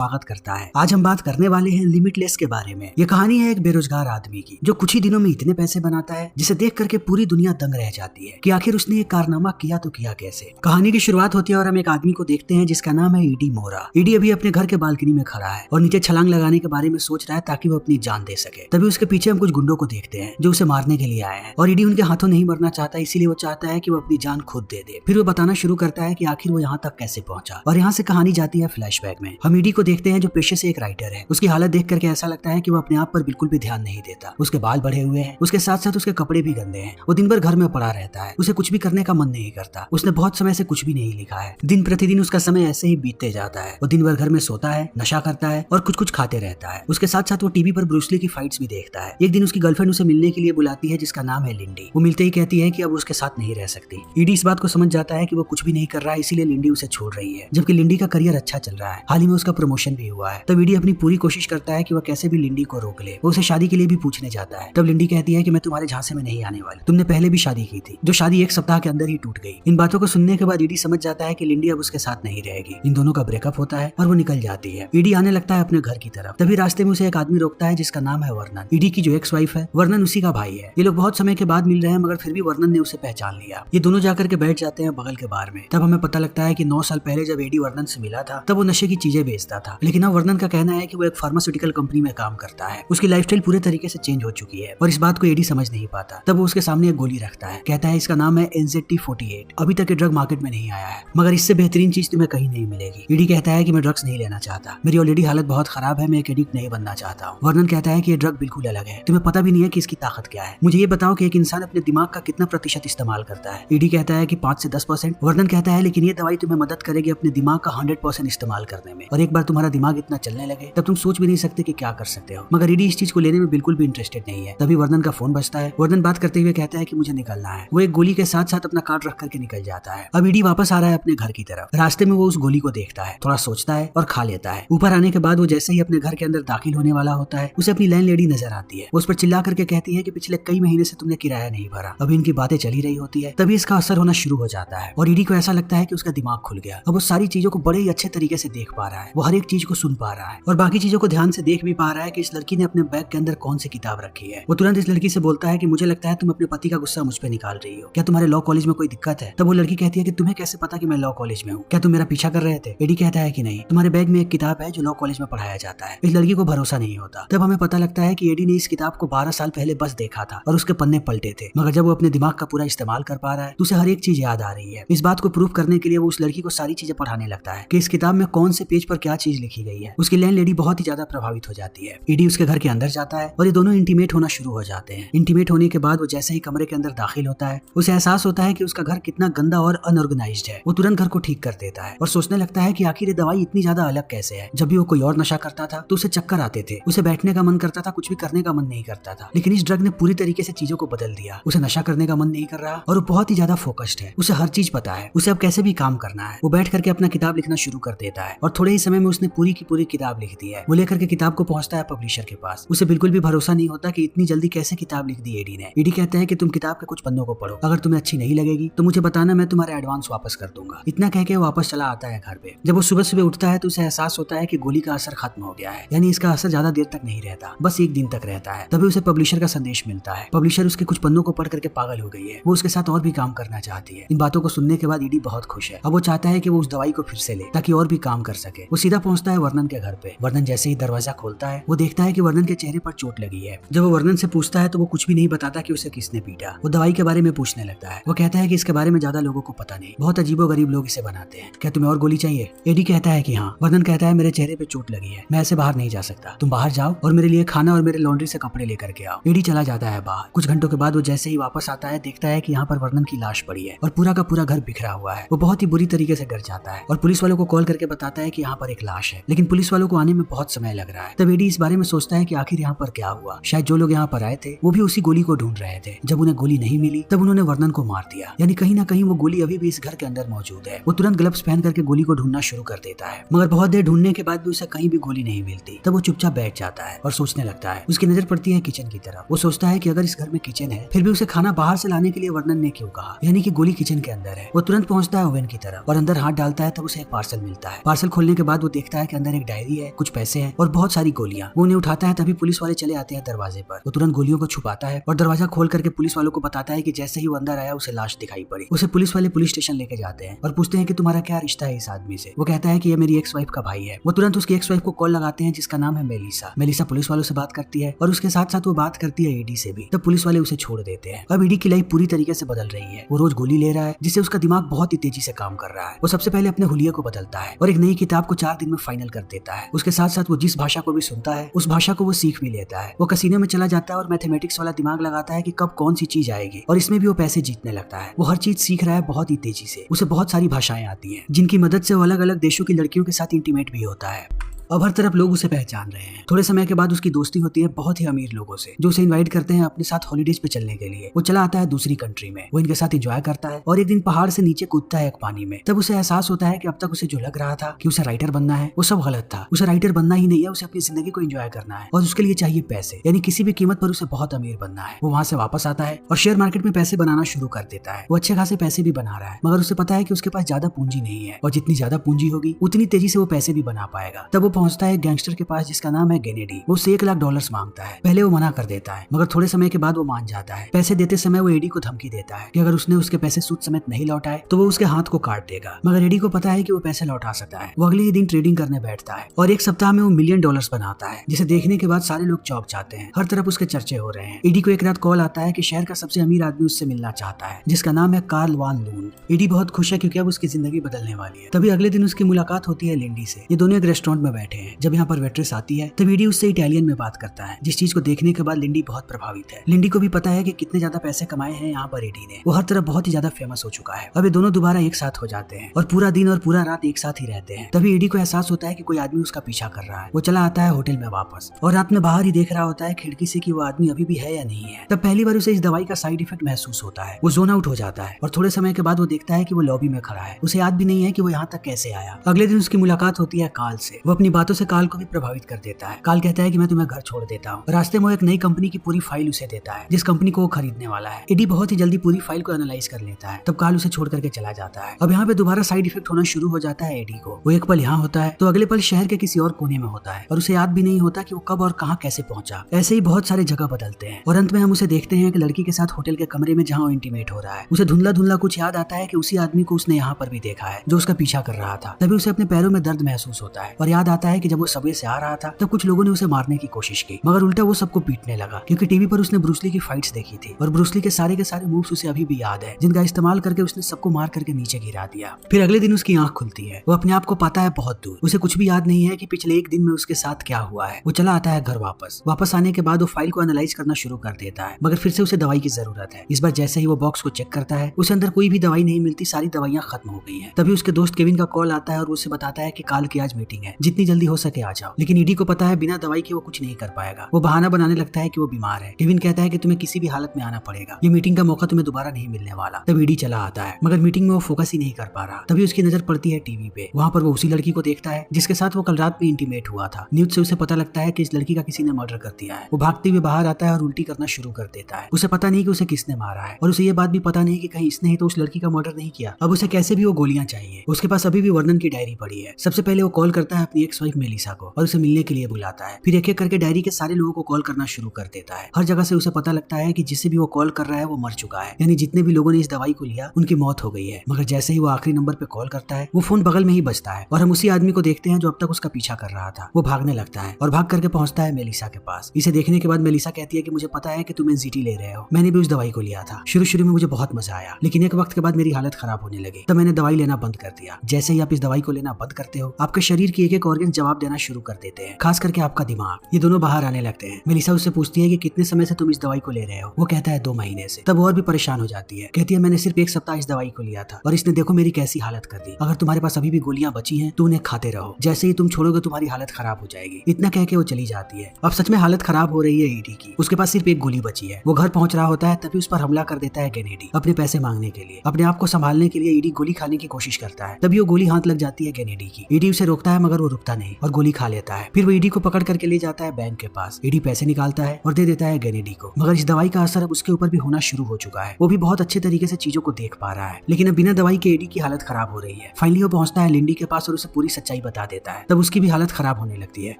स्वागत करता है। आज हम बात करने वाले हैं लिमिटलेस के बारे में। ये कहानी है एक बेरोजगार आदमी की जो कुछ ही दिनों में इतने पैसे बनाता है जिसे देख करके पूरी दुनिया दंग रह जाती है कि आखिर उसने एक कारनामा किया तो किया कैसे। कहानी की शुरुआत होती है और हम एक आदमी को देखते हैं जिसका नाम है ईडी मोरा। ईडी अभी अपने घर के बालकनी में खड़ा है और नीचे छलांग लगाने के बारे में सोच रहा है ताकि वो अपनी जान दे सके। तभी उसके पीछे हम कुछ गुंडों को देखते हैं जो उसे मारने के लिए आए हैं और ईडी उनके हाथों नहीं मरना चाहता, इसीलिए वो चाहता है कि वो अपनी जान खुद दे दे। फिर वो बताना शुरू करता है कि आखिर वो यहाँ तक कैसे पहुंचा और यहाँ से कहानी जाती है फ्लैशबैक में। हम ईडी को देखते हैं जो पेशे से एक राइटर है। उसकी हालत देख करके ऐसा लगता है कि वो अपने आप पर बिल्कुल भी ध्यान नहीं देता। उसके बाल बढ़े हुए हैं, उसके साथ साथ उसके कपड़े भी गंदे हैं। वो दिन भर घर में पड़ा रहता है, उसे कुछ भी करने का मन नहीं करता। उसने बहुत समय से कुछ भी नहीं लिखा है। दिन प्रतिदिन उसका समय ऐसे ही बीतते जाता है। वो दिन भर घर में सोता है, नशा करता है और कुछ कुछ खाते रहता है। उसके साथ साथ वो टीवी पर ब्रूस ली की फाइट्स भी देखता है। एक दिन उसकी गर्लफ्रेंड उसे मिलने के लिए बुलाती है जिसका नाम है लिंडी। वो मिलते ही कहती है कि अब उसके साथ नहीं रह सकती। ईडी इस बात को समझ जाता है कि वो कुछ भी नहीं कर रहा है, इसीलिए लिंडी उसे छोड़ रही है। जबकि लिंडी का करियर अच्छा चल रहा है, हाल ही में उसका प्रमोशन भी हुआ है। तब ईडी अपनी पूरी कोशिश करता है कि वह कैसे भी लिंडी को रोक ले। वो उसे शादी के लिए भी पूछने जाता है। तब लिंडी कहती है कि मैं तुम्हारे झांसे में नहीं आने वाली, तुमने पहले भी शादी की थी, जो शादी एक सप्ताह के अंदर ही टूट गई। इन बातों को सुनने के बाद ईडी समझ जाता है कि लिंडी अब उसके साथ नहीं रहेगी। इन दोनों का ब्रेकअप होता है और वो निकल जाती है। ईडी आने लगता है अपने घर की तरफ। तभी रास्ते में उसे एक आदमी रोकता है जिसका नाम है वर्नन। ईडी की जो एक्स वाइफ है वर्नन उसी का भाई है। ये लोग बहुत समय के बाद मिल रहे हैं मगर फिर भी वर्नन ने उसे पहचान लिया। ये दोनों जाकर के बैठ जाते हैं बगल के बार में। तब हमें पता लगता है कि 9 साल पहले जब ईडी वर्नन से मिला था तब वो नशे की चीजें बेचता था, लेकिन अब वर्नन का कहना है कि वो एक फार्मास्यूटिकल कंपनी में काम करता है। उसकी लाइफस्टाइल पूरे तरीके से चेंज हो चुकी है और इस बात को ईडी समझ नहीं पाता। तब वो उसके सामने एक गोली रखता है, कहता है इसका नाम है NZT48। अभी तक ये ड्रग मार्केट में नहीं आया है मगर इससे बेहतरीन चीज तुम्हें कहीं नहीं मिलेगी। ईडी कहता है कि मैं ड्रग्स नहीं लेना चाहता, मेरी ऑलरेडी हालत बहुत खराब है, मैं एक एडिक्ट नहीं बनना चाहता हूँ। वर्नन कहता है कि ये ड्रग बिल्कुल अलग है, तुम्हें पता भी नहीं है कि इसकी ताकत क्या है। मुझे ये बताओ कि एक इंसान अपने दिमाग का कितना प्रतिशत इस्तेमाल करता है। ईडी कहता है कि 5 से 10%। वर्नन कहता है लेकिन ये दवाई तुम्हें मदद करेगी अपने दिमाग का 100% इस्तेमाल करने में, और एक बार तुम्हारा दिमाग इतना चलने लगे तब तुम सोच भी नहीं सकते कि क्या कर सकते हो। मगर ईडी इस चीज को लेने में बिल्कुल भी इंटरेस्टेड नहीं है। तभी वर्नन का फोन बजता है। वर्नन बात करते हुए कहता है कि मुझे निकलना है। वो एक गोली के साथ साथ अपना कार्ड रख करके निकल जाता है। अब ईडी वापस आ रहा है अपने घर की तरफ। रास्ते में वो उस गोली को देखता है, थोड़ा सोचता है और खा लेता है। ऊपर आने के बाद वो जैसे ही अपने घर के अंदर दाखिल होने वाला होता है उसे अपनी लैंडलेडी नजर आती है। वो उस पर चिल्ला करके कहती है कि पिछले कई महीने से तुमने किराया नहीं भरा। अभी इनकी बातें चली रही होती है तभी इसका असर होना शुरू हो जाता है और ईडी को ऐसा लगता है कि उसका दिमाग खुल गया। अब वो सारी चीजों को बड़े ही अच्छे तरीके से देख पा रहा है। वो हर एक चीज को सुन पा रहा है और बाकी चीजों को ध्यान से देख भी पा रहा है कि इस लड़की ने अपने बैग के अंदर कौन सी किताब रखी है। वो तुरंत इस लड़की से बोलता है कि मुझे लगता है तुम अपने पति का गुस्सा मुझ पे निकाल रही हो, क्या तुम्हारे लॉ कॉलेज में कोई दिक्कत है? तब वो लड़की कहती है कि तुम्हें कैसे पता कि मैं लॉ कॉलेज में हूँ, क्या तुम मेरा पीछा कर रहे थे? ईडी कहता है कि नहीं, तुम्हारे बैग में एक किताब है जो लॉ कॉलेज में पढ़ाया जाता है। इस लड़की को भरोसा नहीं होता। तब हमें पता लगता है कि ईडी ने इस किताब को 12 साल पहले बस देखा था और उसके पन्ने पलटे थे, मगर जब वो अपने दिमाग का पूरा इस्तेमाल कर पा रहा है तो उसे हर एक चीज याद आ रही है। इस बात को प्रूव करने के लिए वो उस लड़की को सारी चीजें पढ़ाने लगता है कि इस किताब में कौन से पेज पर क्या चीज लिखी गई है। उसकी लैंडलेडी बहुत ही ज्यादा प्रभावित हो जाती है। ईडी उसके घर के अंदर जाता है और ये दोनों इंटीमेट होना शुरू हो जाते हैं। इंटीमेट होने के बाद वो जैसे ही कमरे के अंदर दाखिल होता है उसे एहसास होता है कि उसका घर कितना गंदा और अनऑर्गेनाइज्ड है। वो तुरंत घर को ठीक कर देता है और सोचने लगता है कि आखिर ये दवाई इतनी ज्यादा अलग कैसे है। जब भी वो कोई और नशा करता था तो उसे चक्कर आते थे, उसे बैठने का मन करता था, कुछ भी करने का मन नहीं करता था, लेकिन इस ड्रग ने पूरी तरीके से चीजों को बदल दिया। उसे नशा करने का मन नहीं कर रहा और वो बहुत ही ज्यादा फोकस्ड है। उसे हर चीज पता है, उसे अब कैसे भी काम करना है। वो बैठ करके अपना किताब लिखना शुरू कर देता है और थोड़े ही समय में उसने पूरी की पूरी किताब लिख दी है। वो लेकर के किताब को पहुंचता है पब्लिशर के पास। उसे बिल्कुल भी भरोसा नहीं होता कि इतनी जल्दी कैसे किताब लिख दी ईडी ने। ईडी कहते हैं कि तुम किताब के कुछ पन्नों को पढ़ो, अगर तुम्हें अच्छी नहीं लगेगी तो मुझे बताना, मैं तुम्हारे एडवांस वापस कर दूंगा। इतना कह के वापस चला आता है घर पे। जब वो सुबह सुबह उठता है तो उसे एहसास होता है कि गोली का असर खत्म हो गया है, यानी इसका असर ज्यादा देर तक नहीं रहता, बस एक दिन तक रहता है। तभी उसे पब्लिशर का संदेश मिलता है। पब्लिशर उसके कुछ पन्नों को पढ़ करके पागल हो गई है। वो उसके साथ और भी काम करना चाहती है। इन बातों को सुनने के बाद ईडी बहुत खुश है। अब वो चाहता है कि वो उस दवाई को फिर से ले ताकि और भी काम कर सके। वो सीधा पहुंचता है वर्नन के घर पे। वर्नन जैसे ही दरवाजा खोलता है वो देखता है कि वर्नन के चेहरे पर चोट लगी है। जब वो वर्नन से पूछता है तो वो कुछ भी नहीं बताता कि उसे किसने पीटा। वो दवाई के बारे में पूछने लगता है। वो कहता है कि इसके बारे में ज्यादा लोगों को पता नहीं, बहुत अजीबोगरीब लोग इसे बनाते हैं, क्या तुम्हें और गोली चाहिए? ईडी कहता है कि हाँ। वर्नन कहता है मेरे चेहरे पे चोट लगी है, मैं ऐसे बाहर नहीं जा सकता, तुम बाहर जाओ और मेरे लिए खाना और मेरे लॉन्ड्री से कपड़े लेकर के आओ। ईडी चला जाता है बाहर। कुछ घंटों के बाद वो जैसे ही वापस आता है देखता है कि यहाँ पर वर्नन की लाश पड़ी है और पूरा का पूरा घर बिखरा हुआ है। वो बहुत ही बुरी तरीके से डर जाता है और पुलिस वालों को कॉल करके बताता है कि यहाँ पर एक लाश है, लेकिन पुलिस वालों को आने में बहुत समय लग रहा है। तब ईडी इस बारे में सोचता है कि आखिर यहाँ पर क्या हुआ। शायद जो लोग यहाँ पर आए थे वो भी उसी गोली को ढूंढ रहे थे। जब उन्हें गोली नहीं मिली तब उन्होंने वर्नन को मार दिया, यानी कहीं ना कहीं वो गोली अभी भी इस घर के अंदर मौजूद है। वो तुरंत ग्लव्स पहन करके गोली को ढूंढना शुरू कर देता है, मगर बहुत देर ढूंढने के बाद भी उसे कहीं भी गोली नहीं मिलती। तब वो चुपचाप बैठ जाता है और सोचने लगता है। उसकी नजर पड़ती है किचन की तरफ। वो सोचता है कि अगर इस घर में किचन है फिर भी उसे खाना बाहर से लाने के लिए वर्नन ने क्यों कहा, यानी कि गोली किचन के अंदर है। वो तुरंत पहुंचता है ओवन की तरफ और अंदर हाथ डालता है। तब उसे एक पार्सल मिलता है। पार्सल खोलने के बाद वो देखता देखता है कि अंदर एक डायरी है, कुछ पैसे हैं और बहुत सारी गोलियां। वो उन्हें उठाता है, तभी पुलिस वाले चले आते हैं दरवाजे पर। वो तुरंत गोलियों को छुपाता है और दरवाजा खोल करके पुलिस वालों को बताता है कि जैसे ही वो अंदर आया उसे लाश दिखाई पड़ी। उसे पुलिस वाले पुलिस स्टेशन लेके जाते हैं और पूछते हैं कि तुम्हारा क्या रिश्ता है इस आदमी से। वो कहता है कि ये मेरी एक्स वाइफ का भाई है। वो तुरंत उसकी एक्स वाइफ को कॉल लगाते हैं जिसका नाम है मेलिसा। मेलिसा पुलिस वालों से बात करती है और उसके साथ साथ वो बात करती है ईडी से भी। तब पुलिस वाले उसे छोड़ देते हैं। अब ईडी की लाइफ पूरी तरीके से बदल रही है। वो रोज गोली ले रहा है जिससे उसका दिमाग बहुत ही तेजी से काम कर रहा है। वो सबसे पहले अपने हुलिये को बदलता है और एक नई किताब को 4 दिन में फाइनल कर देता है। उसके साथ साथ वो जिस भाषा को भी सुनता है उस भाषा को वो सीख भी लेता है। वो कसीने में चला जाता है और मैथमेटिक्स वाला दिमाग लगाता है कि कब कौन सी चीज आएगी और इसमें भी वो पैसे जीतने लगता है। वो हर चीज सीख रहा है बहुत ही तेजी से। उसे बहुत सारी भाषाएं आती हैं जिनकी मदद से वो अलग अलग देशों की लड़कियों के साथ इंटीमेट भी होता है। अब हर तरफ लोग उसे पहचान रहे हैं। थोड़े समय के बाद उसकी दोस्ती होती है बहुत ही अमीर लोगों से, जो उसे इनवाइट करते हैं अपने साथ हॉलीडेज पे चलने के लिए। वो चला आता है दूसरी कंट्री में। वो इनके साथ एंजॉय करता है और एक दिन पहाड़ से नीचे कूदता है एक पानी में। तब उसे एहसास होता है कि अब तक उसे जो लग रहा था कि उसे राइटर बनना है वो सब गलत था। उसे राइटर बनना ही नहीं है, उसे अपनी जिंदगी को एंजॉय करना है और उसके लिए चाहिए पैसे, यानी किसी भी कीमत पर उसे बहुत अमीर बनना है। वो वहाँ से वापस आता है और शेयर मार्केट में पैसे बनाना शुरू कर देता है। वो अच्छे खासे पैसे भी बना रहा है, मगर उसे पता है कि उसके पास ज्यादा पूंजी नहीं है और जितनी ज्यादा पूंजी होगी उतनी तेजी से वो पैसे भी बना पाएगा। तब वो पहुंचता है गैंगस्टर के पास जिसका नाम है गेनेडी। वो उससे $1 लाख मांगता है। पहले वो मना कर देता है, मगर थोड़े समय के बाद वो मान जाता है। पैसे देते समय वो एडी को धमकी देता है कि अगर उसने उसके पैसे सूद समेत नहीं लौटाए तो वो उसके हाथ को काट देगा। मगर एडी को पता है कि वो पैसे लौटा सकता है। वो अगले ही दिन ट्रेडिंग करने बैठता है और एक सप्ताह में वो $1 मिलियन बनाता है, जिसे देखने के बाद सारे लोग चौंक जाते हैं। हर तरफ उसके चर्चे हो रहे हैं। एडी को एक रात कॉल आता है कि शहर का सबसे अमीर आदमी उससे मिलना चाहता है, जिसका नाम है कार्ल वान लून। एडी बहुत खुश है क्योंकि अब उसकी जिंदगी बदलने वाली है। तभी अगले दिन उसकी मुलाकात होती है लिंडी से। ये दोनों एक रेस्टोरेंट में बैठे हैं। जब यहाँ पर वेट्रेस आती है तब एडी उससे इटालियन में बात करता है, जिस चीज को देखने के बाद लिंडी बहुत प्रभावित है। लिंडी को भी पता है कि कितने ज्यादा पैसे कमाए हैं यहाँ पर एडी ने। वो हर तरफ बहुत ही ज्यादा फेमस हो चुका है। अब ये दोनों दोबारा एक साथ हो जाते हैं और पूरा दिन और पूरा रात एक साथ ही रहते हैं। तभी एडी को एहसास होता है कि कोई आदमी उसका पीछा कर रहा है। वो चला आता है होटल में वापस और रात में बाहर ही देख रहा होता है खिड़की से कि वो आदमी अभी भी है या नहीं है। तब पहली बार उसे इस दवाई का साइड इफेक्ट महसूस होता है। वो जोन आउट हो जाता है और थोड़े समय के बाद वो देखता है कि वो लॉबी में खड़ा है। उसे याद भी नहीं है कि वो यहाँ तक कैसे आया। अगले दिन उसकी मुलाकात होती है काल से। वो अपनी बातों से काल को भी प्रभावित कर देता है। काल कहता है कि मैं तुम्हें घर छोड़ देता हूँ। रास्ते में एक नई कंपनी की पूरी फाइल उसे देता है, जिस कंपनी को वो खरीदने वाला है। एडी बहुत ही जल्दी पूरी फाइल को एनालाइज कर लेता है। तब काल उसे छोड़ करके चला जाता है। अब यहाँ पे दोबारा साइड इफेक्ट होना शुरू हो जाता है एडी को। वो एक पल यहाँ होता है तो अगले पल शहर के किसी और कोने में होता है और उसे याद भी नहीं होता कि वो कब और कहाँ कैसे पहुंचा। ऐसे ही बहुत सारे जगह बदलते हैं और अंत में हम उसे देखते हैं कि लड़की के साथ होटल के कमरे में जहाँ वो इंटीमेट हो रहा है। उसे धुंधला धुंधला कुछ याद आता है कि उसी आदमी को उसने यहाँ पर भी देखा है जो उसका पीछा कर रहा था। तभी उसे अपने पैरों में दर्द महसूस होता है और याद आता है कि जब वो सबवे से आ रहा था तब कुछ लोगों ने उसे मारने की कोशिश की, मगर उल्टा वो सबको पीटने लगा क्योंकि टीवी पर उसने ब्रूसली की फाइट्स देखी थी और ब्रूसली के सारे मूव्स उसे अभी भी याद है, जिनका इस्तेमाल करके उसने सबको मार करके नीचे गिरा दिया। फिर अगले दिन उसकी आंख खुलती है। वो अपने आप को पाता है बहुत दूर। उसे कुछ भी याद नहीं है कि पिछले एक दिन में उसके साथ क्या हुआ है। वो चला आता है घर वापस आने के बाद वो फाइल को एनालाइज करना शुरू कर देता है, मगर फिर से उसे दवाई की जरूरत है। इस बार जैसे ही वो बॉक्स को चेक करता है उसे अंदर कोई भी दवाई नहीं मिलती, सारी दवाइयां खत्म हो गई हैं। तभी उसके दोस्त केविन का कॉल आता है और उसे बताता है कि काल की आज मीटिंग है, जितनी जल्दी हो सके आ जाओ। लेकिन ईडी को पता है बिना दवाई के वो कुछ नहीं कर पाएगा। वो बहाना बनाने लगता है कि वो बीमार है। केविन कहता है कि तुम्हें किसी भी हालत में आना पड़ेगा, ये मीटिंग का मौका तुम्हें दोबारा नहीं मिलने वाला। तब ईडी चला आता है, मगर मीटिंग में वो फोकस ही नहीं कर पा रहा। तभी उसकी नजर पड़ती है टीवी पे। वहाँ पर वो उसी लड़की को देखता है जिसके साथ वो कल रात में इंटीमेट हुआ था। न्यूज से उसे पता लगता है कि इस लड़की का किसी ने मर्डर कर दिया है। वो भागते हुए बाहर आता है और उल्टी करना शुरू कर देता है। उसे पता नहीं कि उसे किसने मारा है और उसे ये बात भी पता नहीं कि कहीं इसने ही तो उस लड़की का मर्डर नहीं किया। अब उसे कैसे भी वो गोलियां चाहिए। उसके पास अभी भी वर्णन की डायरी पड़ी है। सबसे पहले वो कॉल करता है अपनी एक्स वाइफ मेलिसा को और उसे मिलने के लिए बुलाता है। फिर एक एक करके डायरी के सारे लोगों को कॉल करना शुरू कर देता है। हर जगह से उसे पता लगता है कि जिसे भी वो कॉल कर रहा है वो मर चुका है, यानी जितने भी लोगों ने इस दवाई को लिया उनकी मौत हो गई है। मगर जैसे ही वो आखिरी नंबर पे कॉल करता है वो फोन बगल में ही बजता है और हम उसी आदमी को देखते हैं जो अब तक उसका पीछा कर रहा था। वो भागने लगता है और भाग करके पहुंचता है मेलिसा के पास। इसे देखने के बाद मेलिसा कहती है कि मुझे पता है कि तुम एंजाइटी ले रहे हो, मैंने भी उस दवाई को लिया था। शुरू में मुझे बहुत मजा आया, लेकिन एक वक्त के बाद मेरी हालत खराब होने लगी, तो मैंने दवाई लेना बंद कर दिया। जैसे ही आप इस दवाई को लेना बंद करते हो आपके शरीर की एक एक ऑर्गन जवाब देना शुरू कर देते हैं, खास करके आपका दिमाग। ये दोनों बाहर आने लगते हैं। मेलिसा उससे पूछती है कि कितने समय से तुम इस दवाई को ले रहे हो। वो कहता है 2 महीने से। तब वो और भी परेशान हो जाती है। कहती है मैंने सिर्फ 1 सप्ताह इस दवाई को लिया था और इसने देखो मेरी कैसी हालत कर दी। अगर तुम्हारे पास अभी भी गोलियां बची हैं तो उन्हें खाते रहो, जैसे ही तुम छोड़ोगे तुम्हारी हालत खराब हो जाएगी। इतना कह के वो चली जाती है। अब सच में हालत खराब हो रही है ईडी की। उसके पास सिर्फ 1 गोली बची है। वो घर पहुंच रहा होता है तभी उस पर हमला कर देता है गेनेडी अपने पैसे मांगने के लिए। अपने आप को संभालने के लिए ईडी गोली खाने की कोशिश करता है। तभी वो गोली हाथ लग जाती है गेनेडी की। ईडी उसे रोकता है मगर वो रुकता नहीं और गोली खा लेता है। फिर वो ईडी को पकड़ करके ले जाता है बैंक के पास। ईडी पैसे निकालता है और दे देता है गेनेडी को, मगर इस दवाई का असर अब उसके ऊपर भी होना शुरू हो चुका है। वो भी बहुत अच्छे तरीके से चीजों को देख पा रहा है, लेकिन अब बिना दवाई के ईडी की हालत खराब हो रही है। फाइनली वो पहुंचता है लिंडी के पास और उसे पूरी सच्चाई सच्चाई बता देता है। तब उसकी भी हालत खराब होने लगती है।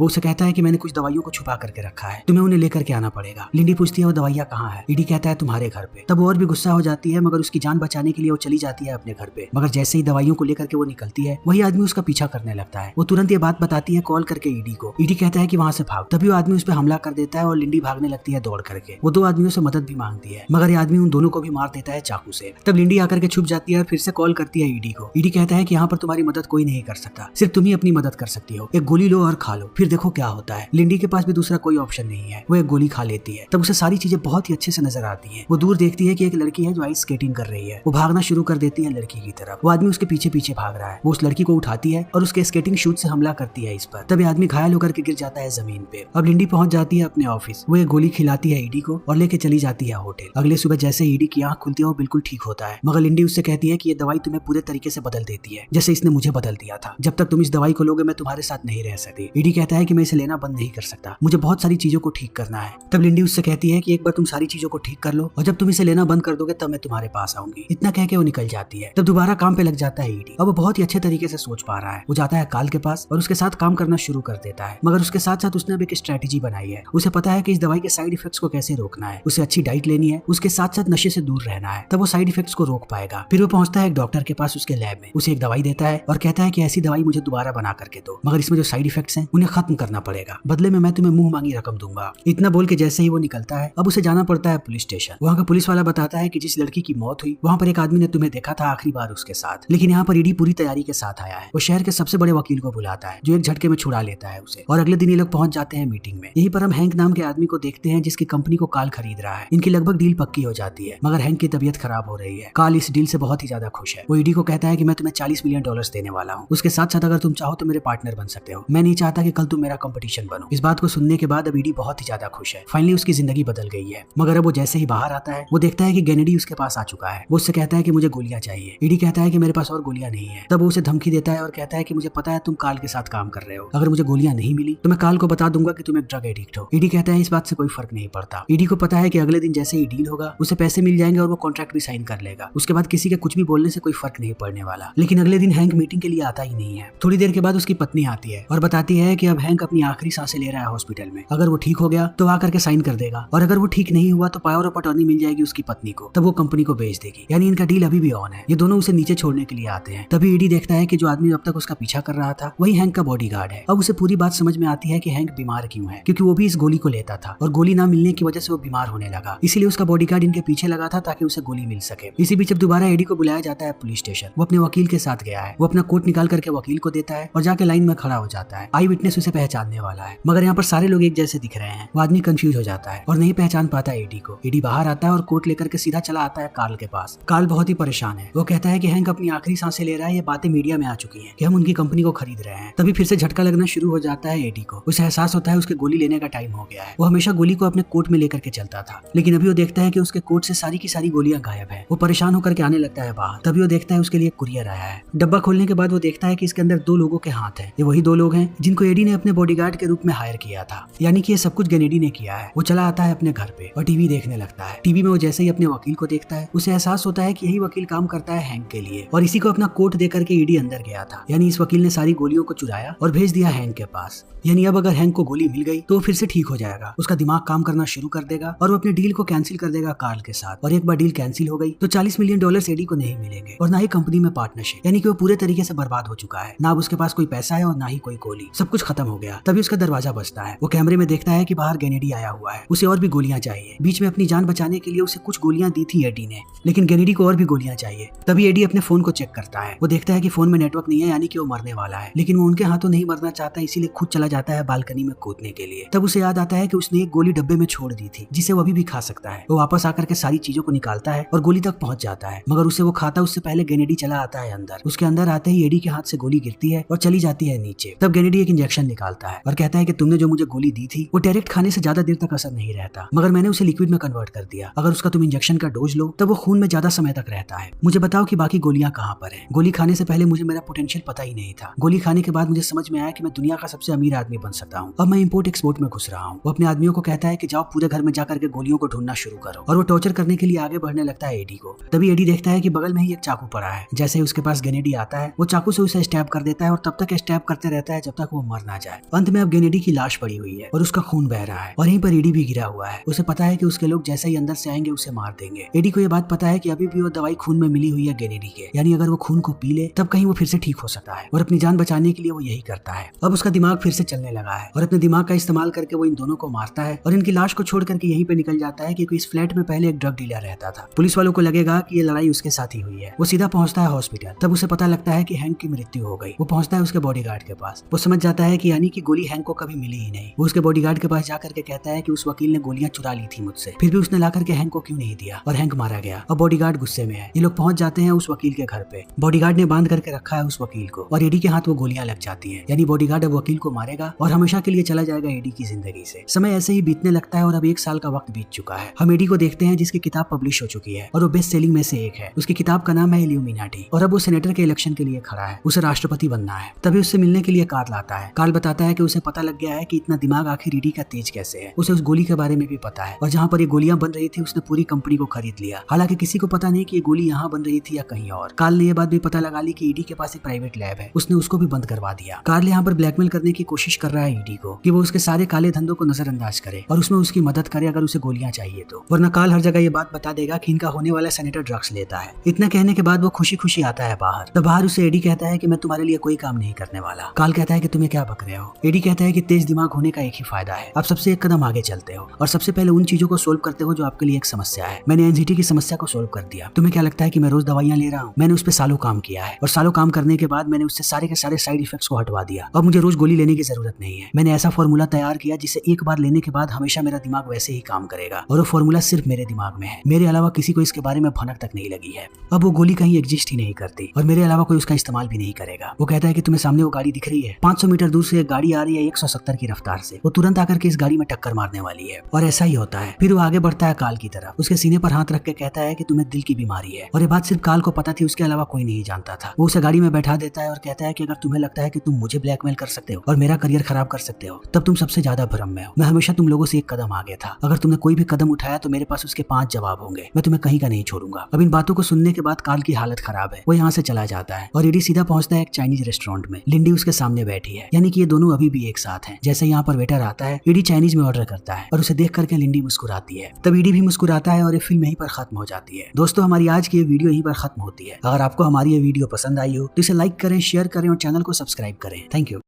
वो उसे कहता है कि मैंने कुछ दवाइयों को छुपा करके रखा है, तुम्हें उन्हें लेकर के आना पड़ेगा। लिंडी पूछती है वो दवाइयाँ कहाँ है। ईडी कहता है तुम्हारे घर पे। तब वो और भी गुस्सा हो जाती है, मगर उसकी जान बचाने के लिए वो चली जाती है अपने घर पे। मगर जैसे ही दवाइयों को लेकर के वो निकलती है, वही आदमी उसका पीछा करने लगता है। वो तुरंत ये बात बताती है कॉल करके ईडी को। ईडी कहता है कि वहाँ से भाग। तभी वो आदमी उस पर हमला कर देता है और लिंडी भागने लगती है दौड़ करके। वो दो आदमियों से मदद भी मांगती है, मगर ये आदमी उन दोनों को भी मार देता है चाकू से। तब लिंडी आकर के छुप जाती है और फिर से कॉल करती है ईडी को। ईडी कहता है कि यहाँ पर तुम्हारी मदद कोई नहीं कर सकता, सिर्फ तुम ही अपनी मदद कर सकती हो। एक गोली लो और खा लो, फिर देखो क्या होता है। लिंडी के पास भी दूसरा कोई ऑप्शन नहीं है, वो एक गोली खा लेती है। तब उसे सारी चीजें बहुत ही अच्छे से नजर आती हैं। वो दूर देखती है कि एक लड़की है जो आइस स्केटिंग कर रही है। वो भागना शुरू कर देती है लड़की की तरफ। वो आदमी उसके पीछे पीछे भाग रहा है। वो उस लड़की को उठाती है और उसके स्केटिंग शूज से हमला करती है इस पर। तब आदमी घायल होकर के गिर जाता है जमीन पे। अब लिंडी पहुंच जाती है अपने ऑफिस। वो एक गोली खिलाती है ईडी को और लेके चली जाती है होटल। अगले सुबह जैसे ईडी की आंख खुलती है वो बिल्कुल ठीक होता है, मगर लिंडी उससे कहती है कि ये दवाई तुम्हें पूरे तरीके से बदल देती है, जैसे इसने मुझे बदल दिया था। जब तक तुम इस दवाई को लोगे मैं तुम्हारे साथ नहीं रह सकती। ईडी कहता है कि मैं इसे लेना बंद नहीं कर सकता, मुझे बहुत सारी चीजों को ठीक करना है। तब लिंडी उससे कहती है कि एक बार तुम सारी चीजों को ठीक कर लो और जब तुम इसे लेना बंद कर दोगे तब मैं तुम्हारे पास आऊंगी। इतना कह के वो निकल जाती है। तब दोबारा काम पे लग जाता है ईडी। अब वो बहुत ही अच्छे तरीके से सोच पा रहा है। वो जाता है काल के पास और उसके साथ काम करना शुरू कर देता है, मगर उसके साथ साथ उसने अब एक स्ट्रेटेजी बनाई है। उसे पता है कि इस दवाई के साइड इफेक्ट्स को कैसे रोकना है। उसे अच्छी डाइट लेनी है, उसके साथ साथ नशे से दूर रहना है, तब वो साइड इफेक्ट्स को रोक पाएगा। फिर वो पहुंचता है एक डॉक्टर के पास उसके लैब में। उसे एक दवाई देता है और कहता है कि ऐसी दवाई मुझे दोबारा बना करके दो, मगर इसमें जो साइड इफेक्ट्स हैं उन्हें खत्म करना पड़ेगा, बदले में मैं तुम्हें मुंह मांगी रकम दूंगा। इतना बोल के जैसे ही वो निकलता है, अब उसे जाना पड़ता है पुलिस स्टेशन। वहाँ का पुलिस वाला बताता है कि जिस लड़की की मौत हुई वहाँ पर एक आदमी ने तुम्हें देखा था आखिरी बार उसके साथ, लेकिन यहाँ पर ईडी पूरी तैयारी के साथ आया है। वो शहर के सबसे बड़े वकील को बुलाता है जो एक झटके में छुड़ा लेता है उसे, और अगले दिन ये लोग पहुंच जाते हैं मीटिंग में। यहीं पर हम हैंक नाम के आदमी को देखते हैं जिसकी कंपनी को काल खरीद रहा है। इनकी लगभग डील पक्की हो जाती है, मगर हैंक की तबीयत खराब हो रही है। काल इस डील से बहुत ही ज्यादा खुश है। वो ईडी को कहता है कि मैं तुम्हें $40 मिलियन देने वाला हूँ, उसके साथ साथ अगर तुम चाहो तो मेरे पार्टनर बन सकते हो। मैं नहीं चाहता कि कल तुम मेरा कंपटीशन बनो। इस बात को सुनने के बाद अब ईडी बहुत ही ज्यादा खुश है। फाइनली उसकी जिंदगी बदल गई है। मगर अब वो जैसे ही बाहर आता है वो देखता है कि गेनेडी उसके पास आ चुका है। वो उससे कहता है कि मुझे गोलियां चाहिए। ईडी कहता है कि मेरे पास और गोलियां नहीं है। तब वो उसे धमकी देता है और कहता है कि मुझे पता है तुम काल के साथ काम कर रहे हो, अगर मुझे गोलियां नहीं मिली तो मैं काल को बता दूंगा कि तुम एक ड्रग एडिक्ट हो। ईडी कहता है इस बात से कोई फर्क नहीं पड़ता। ईडी को पता है कि अगले दिन जैसे ही डील होगा उसे पैसे मिल जाएंगे और वो कॉन्ट्रैक्ट भी साइन कर लेगा। उसके बाद किसी के कुछ भी बोलने से कोई फर्क नहीं पड़ने वाला। लेकिन अगले दिन हैंक मीटिंग के लिए आता ही नहीं है। थोड़ी देर के बाद उसकी पत्नी आती है और बताती है कि अब हैंक अपनी आखिरी सांसें ले रहा है हॉस्पिटल में, अगर वो ठीक हो गया तो आकर के साइन कर देगा, और अगर वो ठीक नहीं हुआ तो पावर ऑफ अटॉर्नी मिल जाएगी उसकी पत्नी को, तब वो कंपनी को बेच देगी। यानी इनका डील अभी भी ऑन है। ये दोनों उसे नीचे छोड़ने के लिए आते हैं। तभी ईडी देखता है कि जो आदमी अब तक उसका पीछा कर रहा था वही हैंक का बॉडीगार्ड है। अब उसे पूरी बात समझ में आती है कि हैंक बीमार क्यों है, क्योंकि वो भी इस गोली को लेता था और गोली ना मिलने की वजह से वो बीमार होने लगा। इसीलिए उसका बॉडीगार्ड इनके पीछे लगा था ताकि उसे गोली मिल सके। इसी बीच जब दोबारा ईडी को बुलाया जाता है पुलिस स्टेशन, वो अपने वकील के साथ गया है। वो अपना कोट निकाल करके वकील को देता है और जाके लाइन में खड़ा हो जाता है। आई विटनेस उसे पहचानने वाला है, मगर यहाँ पर सारे लोग एक जैसे दिख रहे हैं। वो आदमी कंफ्यूज हो जाता है और नहीं पहचान पाता ईडी को। ईडी बाहर आता है और कोट लेकर के सीधा चला आता है काल के पास। काल बहुत ही परेशान है। वो कहता है कि हैंक अपनी आखिरी सांसें ले रहा है, ये बातें मीडिया में आ चुकी हैं कि हम उनकी कंपनी को खरीद रहे हैं। तभी फिर से झटका लगना शुरू हो जाता है ईडी को। उसे एहसास होता है उसके गोली लेने का टाइम हो गया है। वो हमेशा गोली को अपने कोट में लेकर के चलता था, लेकिन अभी वो देखता है कि उसके कोट से सारी की सारी गोलियां गायब है। वो परेशान होकर के आने लगता है बाहर। तभी वो देखता है उसके लिए कुरियर आया है। डब्बा खोलने के बाद वो देखता है कि इसके अंदर 2 लोगों के हाथ हैं। ये वही 2 लोग हैं जिनको ईडी ने अपने बॉडीगार्ड के रूप में हायर किया था, यानी कि ये सब कुछ गेनेडी ने किया है। वो चला आता है अपने घर पे और टीवी देखने लगता है। टीवी में वो जैसे ही अपने वकील को देखता है उसे एहसास होता है कि यही वकील काम करता है हैंक के लिए, और इसी को अपना कोट देकर के ईडी अंदर गया था। यानी इस वकील ने सारी गोलियों को चुराया और भेज दिया हैंक के पास। यानी अब अगर हैंक को गोली मिल गई तो वो फिर से ठीक हो जाएगा, उसका दिमाग काम करना शुरू कर देगा और वो अपने डील को कैंसिल कर देगा कार्ल के साथ। और एक बार डील कैंसिल हो गई तो $40 मिलियन ईडी को नहीं मिलेंगे और ना ही कंपनी में पार्टनरशिप, यानी कि वो पूरे तरीके से बर्बाद हो चुका है। ना अब उसके पास कोई पैसा है और ना ही कोई गोली, सब कुछ खत्म हो गया। तभी उसका दरवाजा बजता है। वो कैमरे में देखता है कि बाहर गेनेडी आया हुआ है। उसे और भी गोलियां चाहिए। बीच में अपनी जान बचाने के लिए उसे कुछ गोलियां दी थी एडी ने, लेकिन गेनेडी को और भी गोलियां चाहिए। तभी एडी अपने फोन को चेक करता है। वो देखता है कि फोन में नेटवर्क नहीं है, यानी कि वो मरने वाला है, लेकिन वो उनके हाथों नहीं मरना चाहता, इसीलिए खुद चला जाता है बालकनी में कूदने के लिए। तब उसे याद आता है कि उसने एक गोली डब्बे में छोड़ दी थी जिसे वो अभी भी खा सकता है। वो वापस आकर के सारी चीजों को निकालता है और गोली तक पहुंच जाता है, मगर उसे वो खाता उससे पहले गेनेडी चला आता है अंदर। उसके अंदर आते ही एडी के हाथ से गोली गिरती है और चली जाती है नीचे। तब गेनेडी एक इंजेक्शन निकालता है और कहता है कि तुमने जो मुझे गोली दी थी वो डायरेक्ट खाने से ज्यादा देर तक असर नहीं रहता, मगर मैंने उसे लिक्विड में कन्वर्ट कर दिया। अगर उसका तुम इंजेक्शन का डोज लो तब वो खून में ज्यादा समय तक रहता है। मुझे बताओ कि बाकी गोलियां कहाँ पर हैं? गोली खाने से पहले मुझे मेरा पोटेंशियल पता ही नहीं था। गोली खाने के बाद मुझे समझ में आया कि मैं दुनिया का सबसे अमीर आदमी बन सकता हूँ। अब मैं इम्पोर्ट एक्सपोर्ट में घुस रहा हूँ। वो अपने आदमियों को कहता है कि जाओ पूरे घर में जाकर के गोलियों को ढूंढना शुरू करो, और वो टॉर्चर करने के लिए आगे बढ़ने लगता है एडी को। तभी एडी देखता है कि बगल में ही एक चाकू पड़ा है। जैसे ही उसके पास गेनेडी आता है, वो चाकू से उसे स्टैब कर देता है और तब तक स्टैब करते रहता है जब तक वो मर ना जाए। अंत में अब गेनेडी की लाश पड़ी हुई है और उसका खून बह रहा है, और यहीं पर एडी भी गिरा हुआ है। उसे पता है कि उसके लोग जैसे ही अंदर से आएंगे उसे मार देंगे। एडी को ये बात पता है कि अभी भी वो दवाई खून में मिली हुई है गेनेडी के, यानी अगर वो खून को पी ले तब कहीं वो फिर से ठीक हो सकता है, और अपनी जान बचाने के लिए वो यही करता है। अब उसका दिमाग फिर से चलने लगा है और अपने दिमाग का इस्तेमाल करके वो इन दोनों को मारता है और इनकी लाश को छोड़ करके यहीं पे निकल जाता है, क्योंकि इस फ्लैट में पहले एक ड्रग डीलर रहता था। पुलिस वालों को लगेगा कि ये लड़ाई उसके साथ ही हुई है। वो सीधा पहुंचता है हॉस्पिटल। तब उसे पता लगता है कि हैंक की मृत्यु हो गई। वो पहुंचता है उसके बॉडीगार्ड के पास। वो समझ जाता है कि यानी कि गोली हैंक को कभी मिली ही नहीं। वो उसके बॉडीगार्ड के पास जाकर के कहता है कि उस वकील ने गोलियां चुरा ली थी मुझसे, फिर भी उसने ला करके हैंक को क्यों नहीं दिया, और हैंक मारा गया। अब बॉडीगार्ड गुस्से में है। ये लोग पहुंच जाते हैं उस वकील के घर पे। बॉडीगार्ड ने बांध करके रखा है उस वकील को, और एडी के हाथ वो गोलियां लग जाती है। यानी बॉडीगार्ड अब वकील को मारेगा और हमेशा के लिए चला जाएगा एडी की जिंदगी से। समय ऐसे ही बीतने लगता है और अब 1 साल का वक्त बीत चुका है। हम एडी को देखते हैं जिसकी किताब पब्लिश हो चुकी है और वो बेस्ट सेलिंग में से एक है। उसकी किताब का नाम है इल्यूमिनाटी, और अब वो सेनेटर के इलेक्शन के लिए खड़ा है। उसे राष्ट्रपति बनना है। तभी उससे मिलने के लिए कार्ल आता है। कार्ल बताता है कि उसे पता लग गया है कि इतना दिमाग आखिर एडी का तेज कैसे है। उसे उस गोली के बारे में भी पता है, और जहाँ पर ये गोलियां बन रही थी उसने पूरी कंपनी को खरीद लिया। हालांकि किसी को पता नहीं कि ये गोली यहाँ बन रही थी या कहीं और। कार्ल ने यह बात भी पता लगा ली कि ईडी के पास एक प्राइवेट लैब है, उसने उसको भी बंद करवा दिया। कार्ल यहाँ पर ब्लैकमेल करने की कोशिश कर रहा है ईडी को कि वो उसके सारे काले धंधों को नजरअंदाज करे और उसमें उसकी मदद करे अगर उसे गोलियां चाहिए तो, वरना कार्ल हर जगह ये बात बता देगा कि इनका होने वाला सेनेटर ड्रग्स लेता है। इतना कहने के बाद वो खुशी खुशी आता है बाहर। तो बाहर उसे एडी कहता है कि मैं तुम्हारे लिए कोई काम नहीं करने वाला। कार्ल कहता है कि तुम्हें क्या बक रहे हो। एडी कहता है कि तेज दिमाग होने का एक ही फायदा है, आप सबसे एक कदम आगे चलते हो और सबसे पहले उन चीजों को सोल्व करते हो जो आपके लिए एक समस्या है। मैंने एंजाइटी की समस्या को सोल्व कर दिया। तुम्हें क्या लगता है कि मैं रोज दवाइयां ले रहा हूँ? मैंने उस पर सालों काम किया है, और सालों काम करने के बाद मैंने उससे सारे के सारे साइड इफेक्ट्स को हटवा दिया। अब मुझे रोज गोली लेने की जरूरत नहीं है। मैंने ऐसा फॉर्मूला तैयार किया जिसे एक बार लेने के बाद हमेशा मेरा दिमाग वैसे ही काम करेगा, और वो फॉर्मूला सिर्फ मेरे दिमाग में है। मेरे अलावा किसी को इसके बारे में भनक तक नहीं लगी है। अब वो गोली कहीं एग्जिस्ट ही नहीं करती और मेरे अलावा कोई उसका इस्तेमाल भी नहीं करेगा। वो कहता है कि तुम्हें सामने वो गाड़ी दिख रही है, 500 मीटर दूर से एक गाड़ी आ रही है 170 की रफ्तार से। वो तुरंत आकर के इस गाड़ी में टक्कर मारने वाली है, और ऐसा ही होता है। फिर वो आगे बढ़ता है कार्ल की तरफ। उसके सीने पर हाथ रख के कहता है कि तुम्हें दिल की बीमारी है, और ये बात सिर्फ कार्ल को पता थी, उसके अलावा कोई नहीं जानता था। वो उसे गाड़ी में बैठा देता है और कहता है कि अगर तुम्हें लगता है कि तुम मुझे ब्लैकमेल कर सकते हो और मेरा करियर खराब कर सकते हो, तब तुम सबसे ज्यादा भ्रम में हो। मैं हमेशा तुम लोगों से एक कदम आगे था। अगर तुमने कोई भी कदम उठाया तो मेरे पास उसके 5 जवाब होंगे। मैं तुम्हें कहीं का नहीं छोड़ूंगा। अब इन बातों को सुनने के बाद कार्ल की हालत खराब है। वो यहाँ से चला जाता है और एडी सीधा पहुंचता है एक चाइनीज रेस्टोरेंट में। लिंडी उसके सामने बैठी है, यानी कि ये दोनों अभी भी एक साथ हैं। जैसे यहाँ पर वेटर आता है, एडी चाइनीज में ऑर्डर करता है और उसे देख करके लिंडी मुस्कुराती है। तब एडी भी मुस्कुराता है और ये फिल्म यहीं पर खत्म हो जाती है। दोस्तों, हमारी आज की ये वीडियो यहीं पर खत्म होती है। अगर आपको हमारी ये वीडियो पसंद आई हो तो इसे लाइक करें, शेयर करें और चैनल को सब्सक्राइब करें। Thank you.